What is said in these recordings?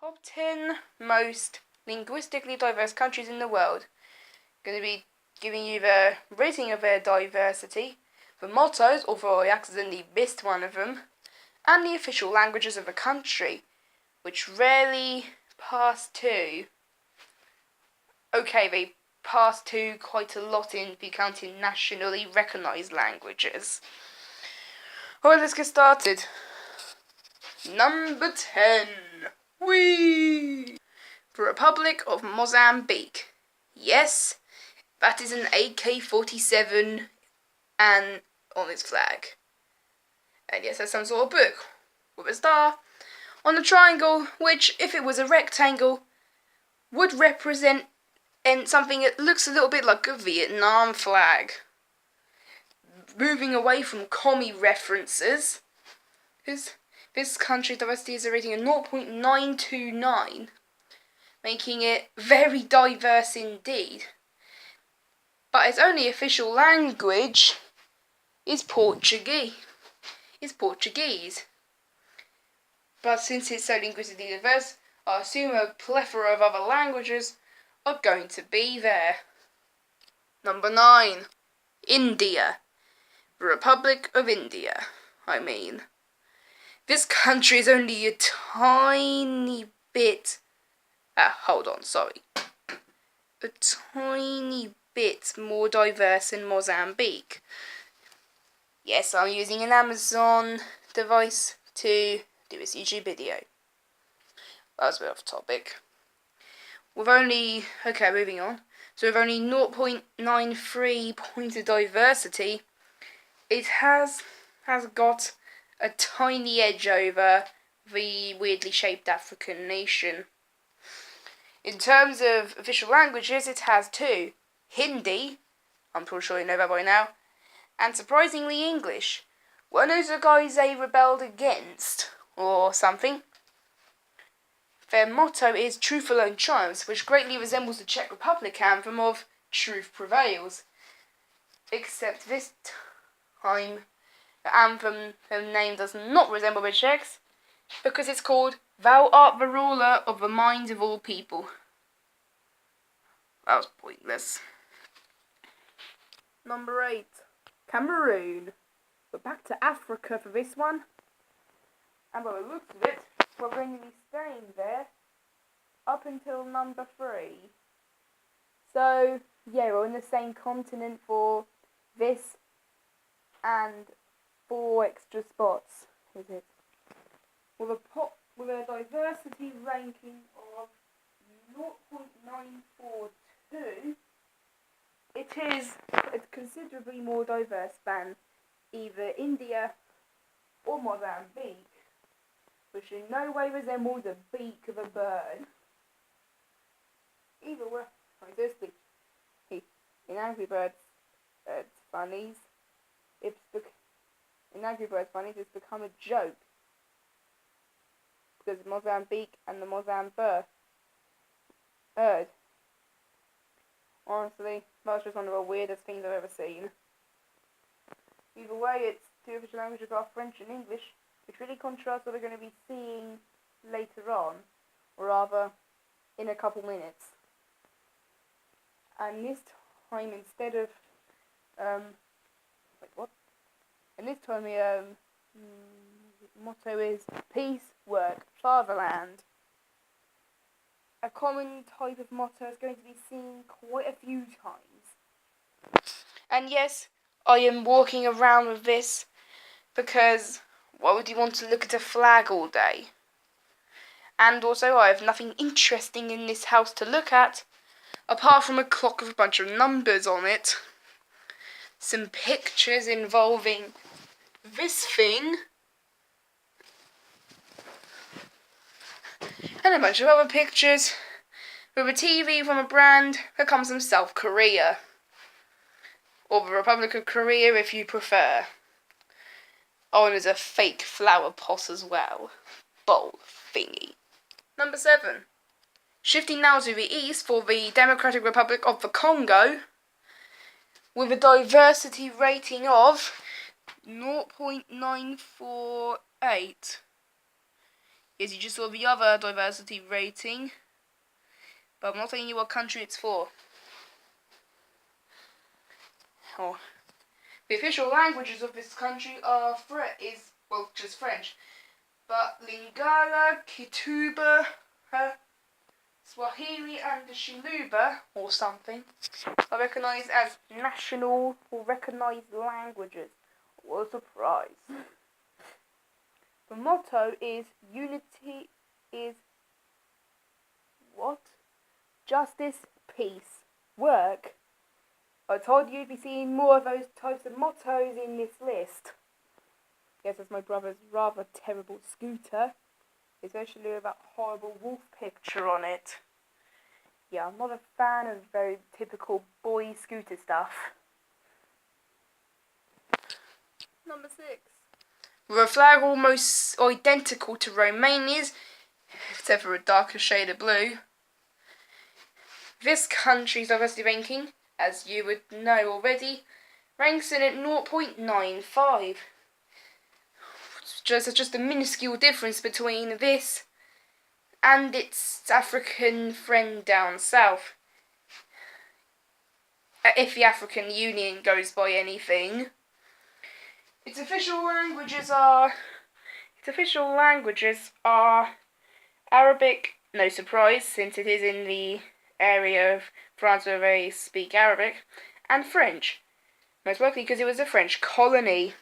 Top 10 most linguistically diverse countries in the world. Going to be giving you the rating of their diversity, the mottos, although I accidentally missed one of them, and the official languages of the country, which rarely pass two. Okay, they pass two quite a lot if you count in nationally recognised languages. Alright, let's get started. Number 10. Whee! The Republic of Mozambique. Yes, that is an AK-47 and on its flag. And yes, that's some sort of book with a star on a triangle, which, if it was a rectangle, would represent something that looks a little bit like a Vietnam flag. Moving away from commie references, this country's diversity is a rating of 0.929, making it very diverse indeed. But its only official language is Portuguese. But since it's so linguistically diverse, I assume a plethora of other languages are going to be there. Number 9. India. The Republic of India, I mean. This country is only a tiny bit... a tiny bit more diverse than Mozambique. Yes, I'm using an Amazon device to do this YouTube video. That was a bit off topic. Moving on. So with only 0.93 points of diversity, it has got a tiny edge over the weirdly shaped African nation. In terms of official languages, it has two. Hindi, I'm pretty sure you know that by now, and surprisingly English. One of the guys they rebelled against, or something. Their motto is Truth Alone Triumphs, which greatly resembles the Czech Republic anthem of Truth Prevails. Except this time, the anthem name does not resemble the Czechs, because it's called Thou art the ruler of the minds of all people. That was pointless. Number 8. Cameroon. We're back to Africa for this one. And by the looks of it, we're going to be staying there up until number 3. So, yeah, we're in the same continent for this and 4 extra spots, is it? With a diversity ranking of 0.942, it's considerably more diverse than either India or Mozambique, which in no way resembles the beak of a bird. Either way, seriously, in Angry Birds Funnies, it's become a joke because Mozambique and the Mozambique bird. Honestly, that's just one of the weirdest things I've ever seen. Either way, it's two official languages are French and English, which really contrasts what we're going to be seeing later on, or rather, in a couple minutes. And this time, instead of, And this time, the motto is Peace, Work, Fatherland. A common type of motto is going to be seen quite a few times. And yes, I am walking around with this because why would you want to look at a flag all day? And also, I have nothing interesting in this house to look at, apart from a clock with a bunch of numbers on it, some pictures involving this thing, and a bunch of other pictures with a TV from a brand that comes from South Korea, or the Republic of Korea if you prefer. Oh, and there's a fake flower pot as well. Bowl thingy. Number 7. Shifting now to the east for the Democratic Republic of the Congo, with a diversity rating of 0.948. Yes, you just saw the other diversity rating, but I'm not telling you what country it's for. Oh. The official languages of this country are just French, but Lingala, Kituba, Swahili, and Shiluba, or something, are recognised as national or recognised languages. What a surprise! The motto is unity is what? Justice, peace, work. I told you you'd be seeing more of those types of mottos in this list. Yes, that's my brother's rather terrible scooter, especially with that horrible wolf picture on it. Yeah, I'm not a fan of very typical boy scooter stuff. Number 6. With a flag almost identical to Romania's, except for a darker shade of blue. This country's diversity ranking, as you would know already, ranks in at 0.95. Just a minuscule difference between this and its African friend down south. If the African Union goes by anything. Its official languages are Arabic, no surprise, since it is in the area of France where they speak Arabic, and French, most likely because it was a French colony.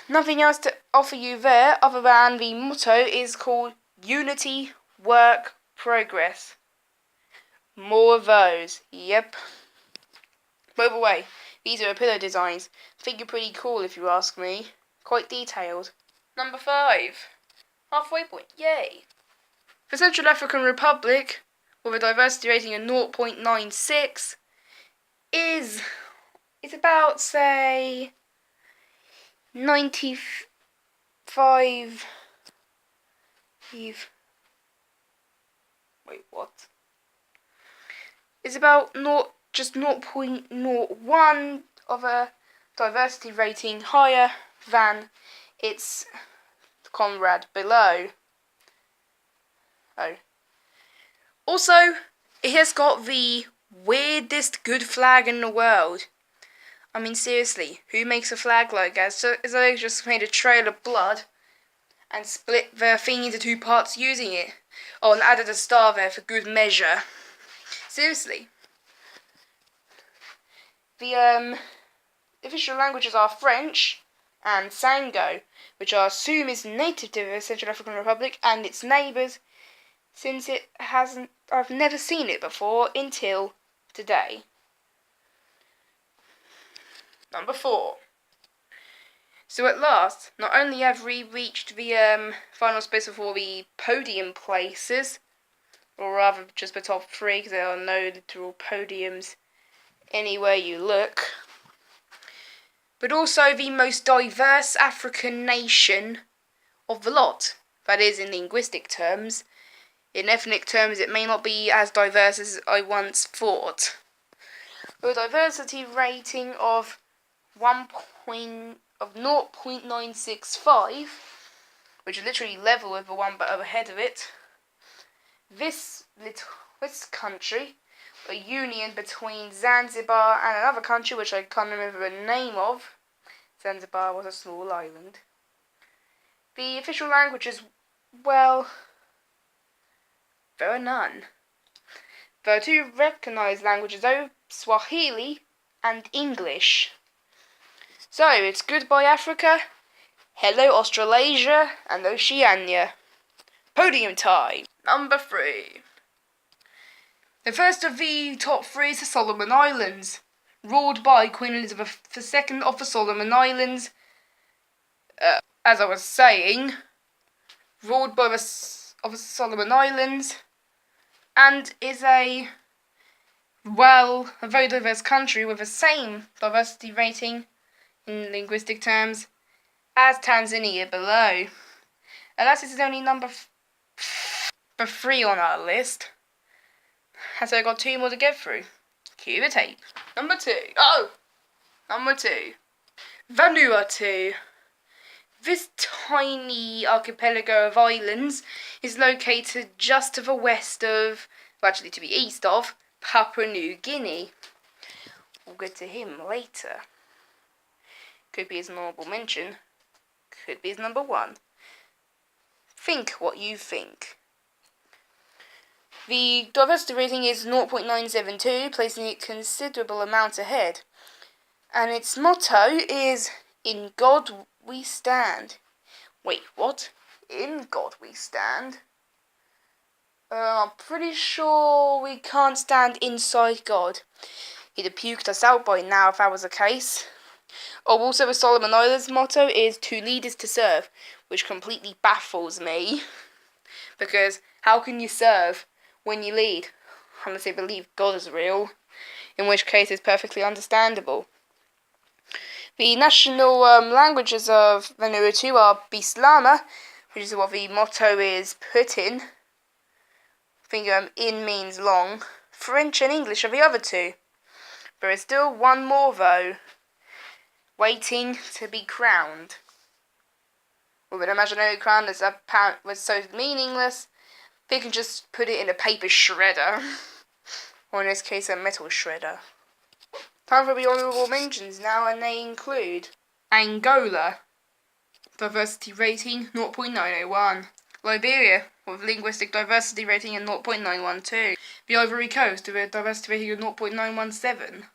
Nothing else to offer you there other than the motto is called Unity, Work, Progress. More of those, yep. By the way, these are pillow designs. I think you're pretty cool if you ask me. Quite detailed. Number 5. Halfway point, yay. The Central African Republic, with a diversity rating of 0.96, is about, say, 95. Wait, what? It's about just 0.01 of a diversity rating higher than its comrade below. Oh. Also, it has got the weirdest good flag in the world. I mean, seriously, who makes a flag like that? So they just made a trail of blood and split their thing into 2 parts using it. Oh, and added a star there for good measure. Seriously. The official languages are French and Sango, which I assume is native to the Central African Republic and its neighbours, since I've never seen it before until today. Number 4. So at last, not only have we reached the final space for the podium places, or rather just the top 3, because there are no literal podiums anywhere you look, but also the most diverse African nation of the lot. That is, in linguistic terms. In ethnic terms, it may not be as diverse as I once thought. With a diversity rating of 0.965, which is literally level with the one but ahead of it, this country, a union between Zanzibar and another country which I can't remember the name of. Zanzibar was a small island. The official languages, well, there are none. There are 2 recognised languages though, Swahili and English. So, it's goodbye Africa, hello Australasia and Oceania. Podium time. Number 3. The first of the top 3 is the Solomon Islands, ruled by Queen Elizabeth II of the Solomon Islands. As I was saying, ruled by the Solomon Islands, and is a very diverse country with the same diversity rating in linguistic terms as Tanzania below. Alas, this is only number 3 on our list. And so I've got 2 more to get through. Cue the tape. Number 2. Vanuatu. This tiny archipelago of islands is located just to the west of, well, actually to the east of, Papua New Guinea. We'll get to him later. Could be his honourable mention. Could be his number one. Think what you think. The diversity rating is 0.972, placing it considerable amount ahead. And its motto is, "In God we stand." Wait, what? In God we stand? I'm pretty sure we can't stand inside God. He'd have puked us out by now if that was the case. Oh, also the Solomon Islands motto is, "To lead is to serve," which completely baffles me. Because how can you serve when you lead? Unless they believe God is real, in which case it's perfectly understandable. The national languages of Vanuatu are Bislama, which is what the motto is put in. I think in means long. French and English are the other two. There is still one more though, waiting to be crowned. With an imaginary crown that's apparent was so meaningless, they can just put it in a paper shredder. Or in this case, a metal shredder. Time for the honourable mentions now, and they include Angola, diversity rating 0.901. Liberia, with linguistic diversity rating of 0.912. The Ivory Coast, with a diversity rating of 0.917.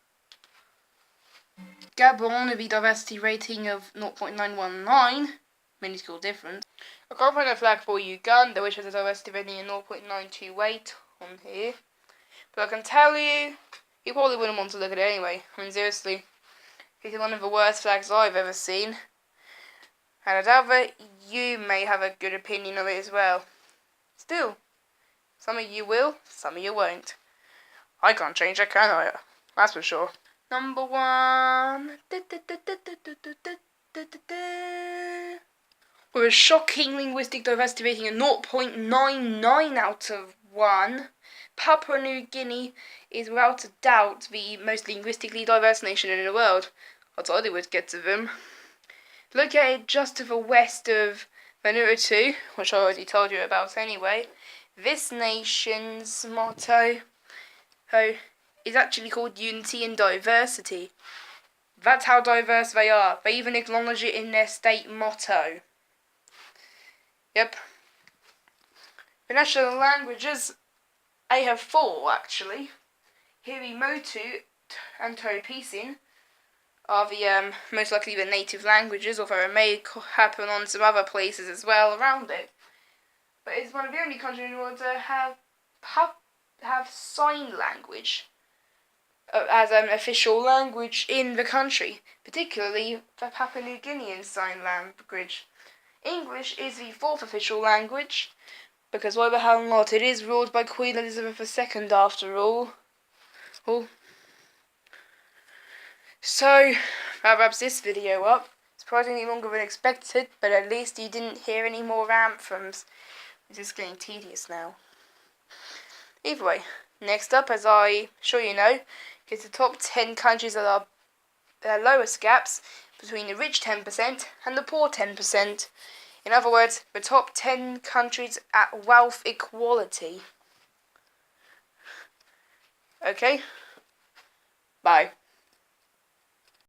Gabon, with a diversity rating of 0.919. Minuscule difference. I can't find a flag for Uganda, which has a diversity rating of 0.928 on here. But I can tell you, you probably wouldn't want to look at it anyway. I mean, seriously, it's one of the worst flags I've ever seen. And I doubt that you may have a good opinion of it as well. Still, some of you will, some of you won't. I can't change that, can I? That's for sure. Number one. With a shocking linguistic diversity rating of 0.99 out of 1, Papua New Guinea is without a doubt the most linguistically diverse nation in the world. I thought it would get to them. Located just to the west of Vanuatu, which I already told you about anyway, this nation's motto is actually called Unity and Diversity. That's how diverse they are. They even acknowledge it in their state motto. Yep. The national languages, I have 4 actually. Hiri Motu and Topisin are the most likely the native languages, although it may happen on some other places as well around it. But it's one of the only countries in the world to have sign language as an official language in the country, particularly the Papua New Guinean Sign Language. English is the 4th official language, because why the hell not? It is ruled by Queen Elizabeth II after all. So, that wraps this video up. Surprisingly longer than expected, but at least you didn't hear any more anthems. It's just getting tedious now. Either way, next up, as I'm sure you know, is the top 10 countries that are their lowest gaps between the rich 10% and the poor 10%. In other words, the top 10 countries at wealth equality. Okay? Bye.